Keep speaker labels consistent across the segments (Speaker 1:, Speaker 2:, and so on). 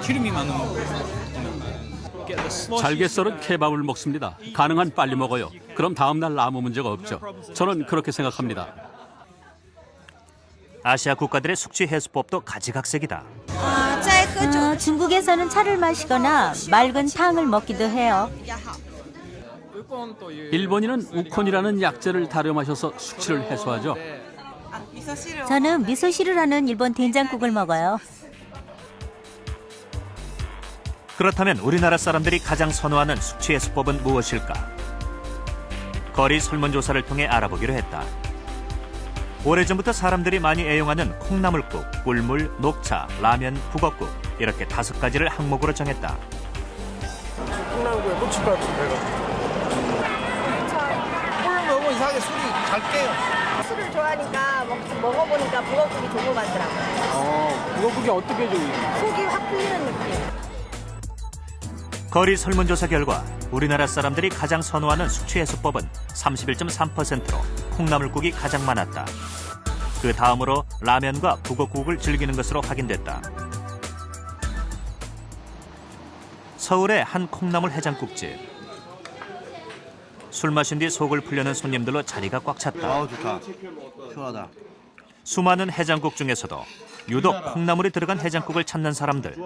Speaker 1: 기름이 많은 거.
Speaker 2: 잘게 썰은 케밥을 먹습니다. 가능한 빨리 먹어요. 그럼 다음 날 아무 문제가 없죠. 저는 그렇게 생각합니다.
Speaker 3: 아시아 국가들의 숙취 해소법도 가지각색이다.
Speaker 4: 중국에서는 차를 마시거나 맑은 탕을 먹기도 해요.
Speaker 2: 일본인은 우콘이라는 약재를 다려 마셔서 숙취를 해소하죠.
Speaker 4: 저는 미소시를 하는 일본 된장국을 먹어요.
Speaker 3: 그렇다면 우리나라 사람들이 가장 선호하는 숙취 해소법은 무엇일까? 거리 설문조사를 통해 알아보기로 했다. 오래전부터 사람들이 많이 애용하는 콩나물국, 꿀물, 녹차, 라면, 북엇국 이렇게 5가지를 항목으로 정했다.
Speaker 5: 콩나물국에 고춧가루 좀 해가. 꿀 먹으면 이상하게 술이 잘 깨요.
Speaker 6: 술을 좋아하니까 먹어보니까 북엇국이 좋은 거 같더라고요.
Speaker 1: 북엇국이 어떻게 좀
Speaker 6: 속이 확 풀리는 느낌.
Speaker 3: 거리 설문조사 결과 우리나라 사람들이 가장 선호하는 숙취 해소법은 31.3%로 콩나물국이 가장 많았다. 그 다음으로 라면과 북엇국을 즐기는 것으로 확인됐다. 서울의 한 콩나물 해장국집. 술 마신 뒤 속을 풀려는 손님들로 자리가 꽉 찼다.
Speaker 5: 좋다. 시원하다.
Speaker 3: 수많은 해장국 중에서도 유독 콩나물이 들어간 해장국을 찾는 사람들.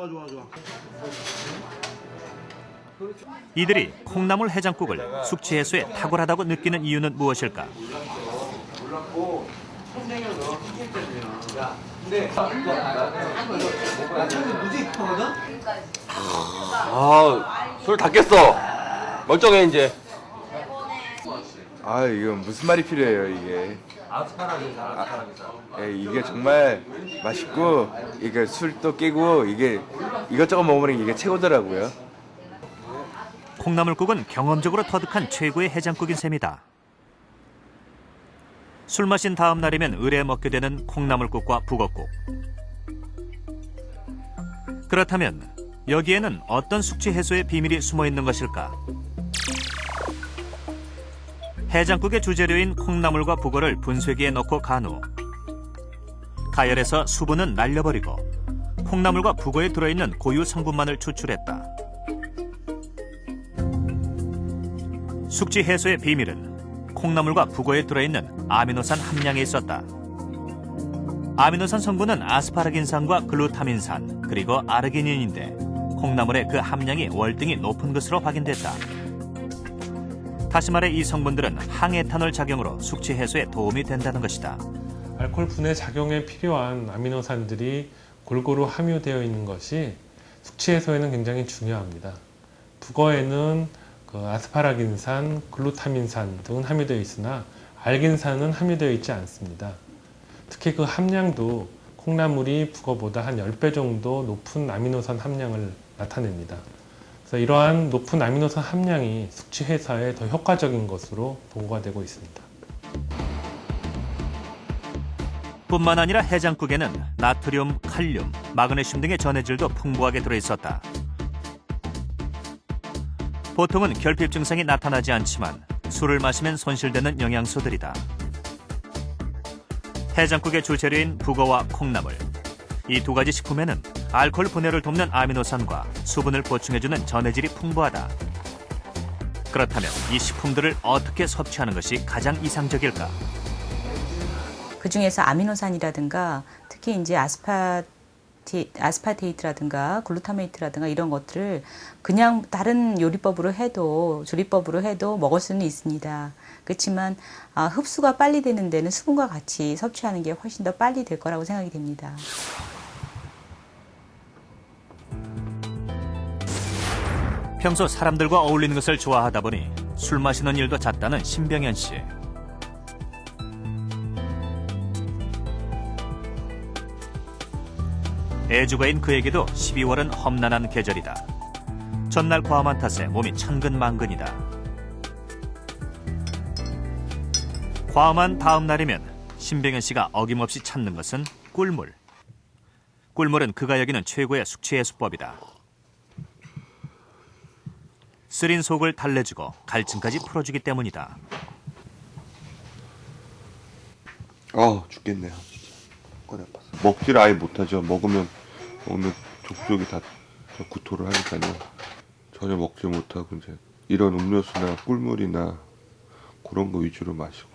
Speaker 3: 이들이 콩나물 해장국을 숙취 해소에 탁월하다고 느끼는 이유는 무엇일까?
Speaker 7: 술 다 깼어. 멀쩡해 이제.
Speaker 8: 이건 무슨 말이 필요해요, 이게. 이게 정말 맛있고, 이게 술도 깨고, 이게 이것저것 먹으면 이게 최고더라고요.
Speaker 3: 콩나물국은 경험적으로 터득한 최고의 해장국인 셈이다. 술 마신 다음 날이면 의뢰 먹게 되는 콩나물국과 북엇국. 그렇다면 여기에는 어떤 숙취 해소의 비밀이 숨어 있는 것일까? 해장국의 주재료인 콩나물과 북어를 분쇄기에 넣고 간 후 가열해서 수분은 날려버리고 콩나물과 북어에 들어있는 고유 성분만을 추출했다. 숙취 해소의 비밀은 콩나물과 북어에 들어있는 아미노산 함량에 있었다. 아미노산 성분은 아스파라긴산과 글루타민산 그리고 아르기닌인데 콩나물의 그 함량이 월등히 높은 것으로 확인됐다. 다시 말해 이 성분들은 항에탄올 작용으로 숙취 해소에 도움이 된다는 것이다.
Speaker 9: 알코올 분해 작용에 필요한 아미노산들이 골고루 함유되어 있는 것이 숙취 해소에는 굉장히 중요합니다. 북어에는 아스파라긴산, 글루타민산 등은 함유되어 있으나 알긴산은 함유되어 있지 않습니다. 특히 그 함량도 콩나물이 북어보다 한 10배 정도 높은 아미노산 함량을 나타냅니다. 그래서 이러한 높은 아미노산 함량이 숙취 해소에 더 효과적인 것으로 보고가 되고 있습니다.
Speaker 3: 뿐만 아니라 해장국에는 나트륨, 칼륨, 마그네슘 등의 전해질도 풍부하게 들어있었다. 보통은 결핍 증상이 나타나지 않지만 술을 마시면 손실되는 영양소들이다. 해장국의 주재료인 북어와 콩나물. 이 2가지 식품에는 알코올 분해를 돕는 아미노산과 수분을 보충해주는 전해질이 풍부하다. 그렇다면 이 식품들을 어떻게 섭취하는 것이 가장 이상적일까?
Speaker 10: 그 중에서 아미노산이라든가 특히 이제 아스파테이트라든가 글루타메이트라든가 이런 것들을 그냥 다른 요리법으로 해도 조리법으로 해도 먹을 수는 있습니다. 그렇지만 흡수가 빨리 되는 데는 수분과 같이 섭취하는 게 훨씬 더 빨리 될 거라고 생각이 됩니다.
Speaker 3: 평소 사람들과 어울리는 것을 좋아하다 보니 술 마시는 일도 잦다는 신병현 씨. 애주가인 그에게도 12월은 험난한 계절이다. 전날 과음한 탓에 몸이 천근만근이다. 과음한 다음 날이면 신병현 씨가 어김없이 찾는 것은 꿀물. 꿀물은 그가 여기는 최고의 숙취 해소법이다. 쓰린 속을 달래주고 갈증까지 풀어주기 때문이다.
Speaker 7: 죽겠네요. 진짜. 허리 아파서. 먹지를 아예 못하죠. 먹으면 족쪽이 다
Speaker 1: 구토를 하니까요. 전혀 먹지 못하고 이제 이런 음료수나 꿀물이나 그런 거 위주로 마시고.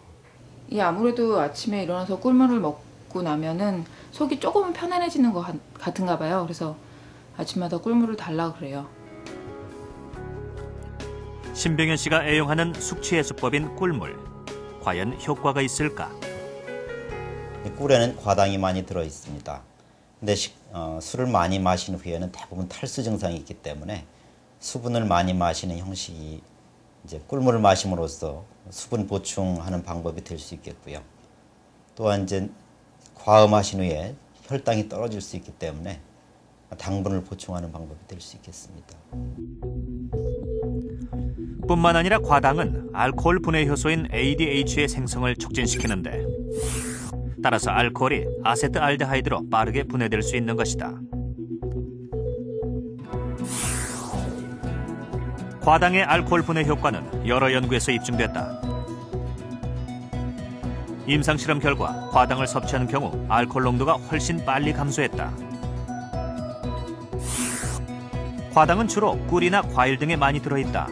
Speaker 11: 아무래도 아침에 일어나서 꿀물을 먹고 나면은 속이 조금은 편안해지는 것 같은가 봐요. 그래서 아침마다 꿀물을 달라 그래요.
Speaker 3: 신병현 씨가 애용하는 숙취 해소법인 꿀물. 과연 효과가 있을까?
Speaker 12: 꿀에는 과당이 많이 들어 있습니다. 근데 술을 많이 마신 후에는 대부분 탈수 증상이 있기 때문에 수분을 많이 마시는 형식이 이제 꿀물을 마심으로써 수분 보충하는 방법이 될 수 있겠고요. 또한 이제 과음하신 후에 혈당이 떨어질 수 있기 때문에 당분을 보충하는 방법이 될 수 있겠습니다.
Speaker 3: 뿐만 아니라 과당은 알코올 분해 효소인 ADH의 생성을 촉진시키는데 따라서 알코올이 아세트알데하이드로 빠르게 분해될 수 있는 것이다. 과당의 알코올 분해 효과는 여러 연구에서 입증됐다. 임상실험 결과 과당을 섭취하는 경우 알코올 농도가 훨씬 빨리 감소했다. 과당은 주로 꿀이나 과일 등에 많이 들어있다.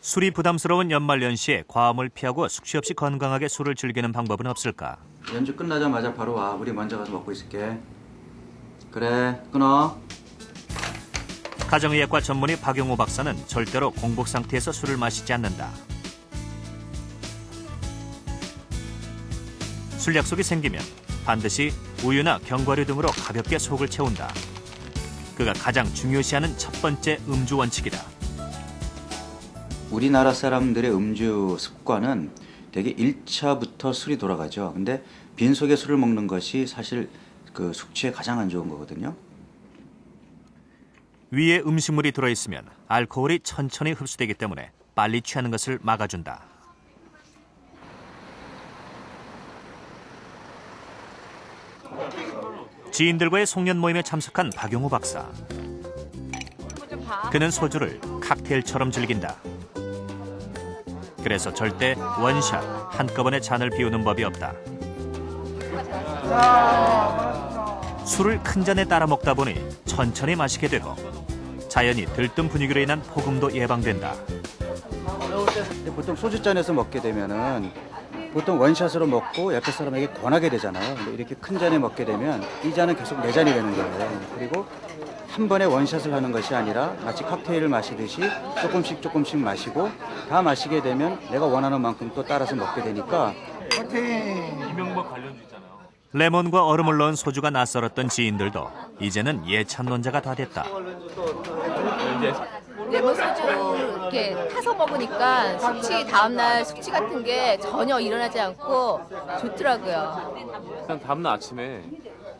Speaker 3: 술이 부담스러운 연말연시에 과음을 피하고 숙취 없이 건강하게 술을 즐기는 방법은 없을까?
Speaker 13: 연주 끝나자마자 바로 와. 우리 먼저 가서 먹고 있을게. 그래, 끊어.
Speaker 3: 가정의학과 전문의 박용호 박사는 절대로 공복 상태에서 술을 마시지 않는다. 술 약속이 생기면 반드시 우유나 견과류 등으로 가볍게 속을 채운다. 그가 가장 중요시하는 첫 번째 음주 원칙이다.
Speaker 13: 우리나라 사람들의 음주 습관은 되게 1차부터 술이 돌아가죠. 근데 빈속에 술을 먹는 것이 사실 그 숙취에 가장 안 좋은 거거든요.
Speaker 3: 위에 음식물이 들어있으면 알코올이 천천히 흡수되기 때문에 빨리 취하는 것을 막아준다. 지인들과의 송년 모임에 참석한 박용호 박사. 그는 소주를 칵테일처럼 즐긴다. 그래서 절대 원샷, 한꺼번에 잔을 비우는 법이 없다. 술을 큰 잔에 따라 먹다 보니 천천히 마시게 되고 자연히 들뜬 분위기로 인한 폭음도 예방된다.
Speaker 13: 보통 소주잔에서 먹게 되면은 보통 원샷으로 먹고 옆에 사람에게 권하게 되잖아요. 근데 이렇게 큰 잔에 먹게 되면 이 잔은 계속 내 잔이 되는 거예요. 그리고 한 번에 원샷을 하는 것이 아니라 마치 칵테일을 마시듯이 조금씩 마시고 다 마시게 되면 내가 원하는 만큼 또 따라서 먹게 되니까.
Speaker 9: 이명박 관련주 있잖아요.
Speaker 3: 레몬과 얼음을 넣은 소주가 낯설었던 지인들도 이제는 예찬론자가 다 됐다.
Speaker 6: 레몬 소주 이렇게 타서 먹으니까 다음날 숙취 같은 게 전혀 일어나지 않고 좋더라고요.
Speaker 14: 일단 다음날 아침에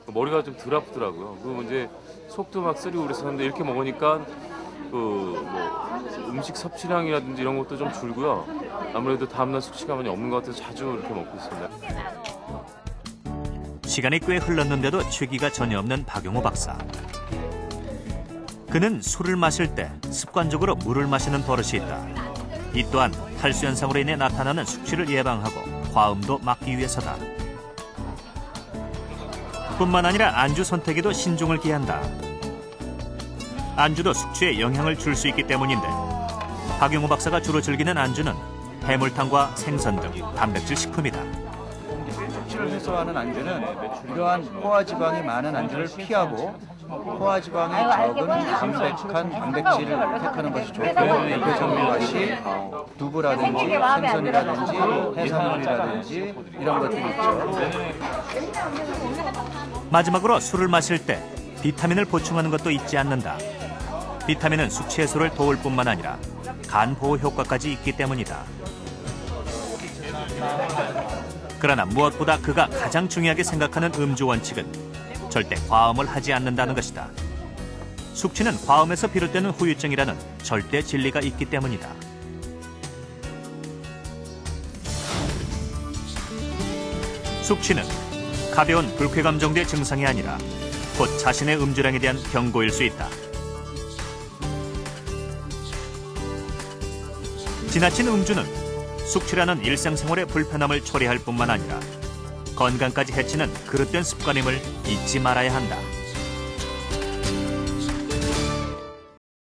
Speaker 14: 머리가 좀 덜 아프더라고요. 그리고 이제 속도 막 쓰리고 그랬었는데 이렇게 먹으니까 음식 섭취량이라든지 이런 것도 좀 줄고요. 아무래도 다음날 숙취감이 없는 것 같아서 자주 이렇게 먹고 있습니다.
Speaker 3: 시간이 꽤 흘렀는데도 취기가 전혀 없는 박용호 박사. 그는 술을 마실 때 습관적으로 물을 마시는 버릇이 있다. 이 또한 탈수 현상으로 인해 나타나는 숙취를 예방하고 과음도 막기 위해서다. 뿐만 아니라 안주 선택에도 신중을 기한다. 안주도 숙취에 영향을 줄 수 있기 때문인데 박용호 박사가 주로 즐기는 안주는 해물탕과 생선 등 단백질 식품이다.
Speaker 13: 숙취를 해소하는 안주는 이러한 포화지방이 많은 안주를 피하고 포화지방이 적은 담백한 단백질을 택하는 것이 좋고 대표적인 것이 두부라든지 생선이라든지 해산물이라든지 이런 것들이 있죠.
Speaker 3: 마지막으로 술을 마실 때 비타민을 보충하는 것도 잊지 않는다. 비타민은 숙취 해소를 도울 뿐만 아니라 간 보호 효과까지 있기 때문이다. 그러나 무엇보다 그가 가장 중요하게 생각하는 음주 원칙은 절대 과음을 하지 않는다는 것이다. 숙취는 과음에서 비롯되는 후유증이라는 절대 진리가 있기 때문이다. 숙취는 가벼운 불쾌감 정도의 증상이 아니라 곧 자신의 음주량에 대한 경고일 수 있다. 지나친 음주는 숙취라는 일상생활의 불편함을 초래할 뿐만 아니라 건강까지 해치는 그릇된 습관임을 잊지 말아야 한다.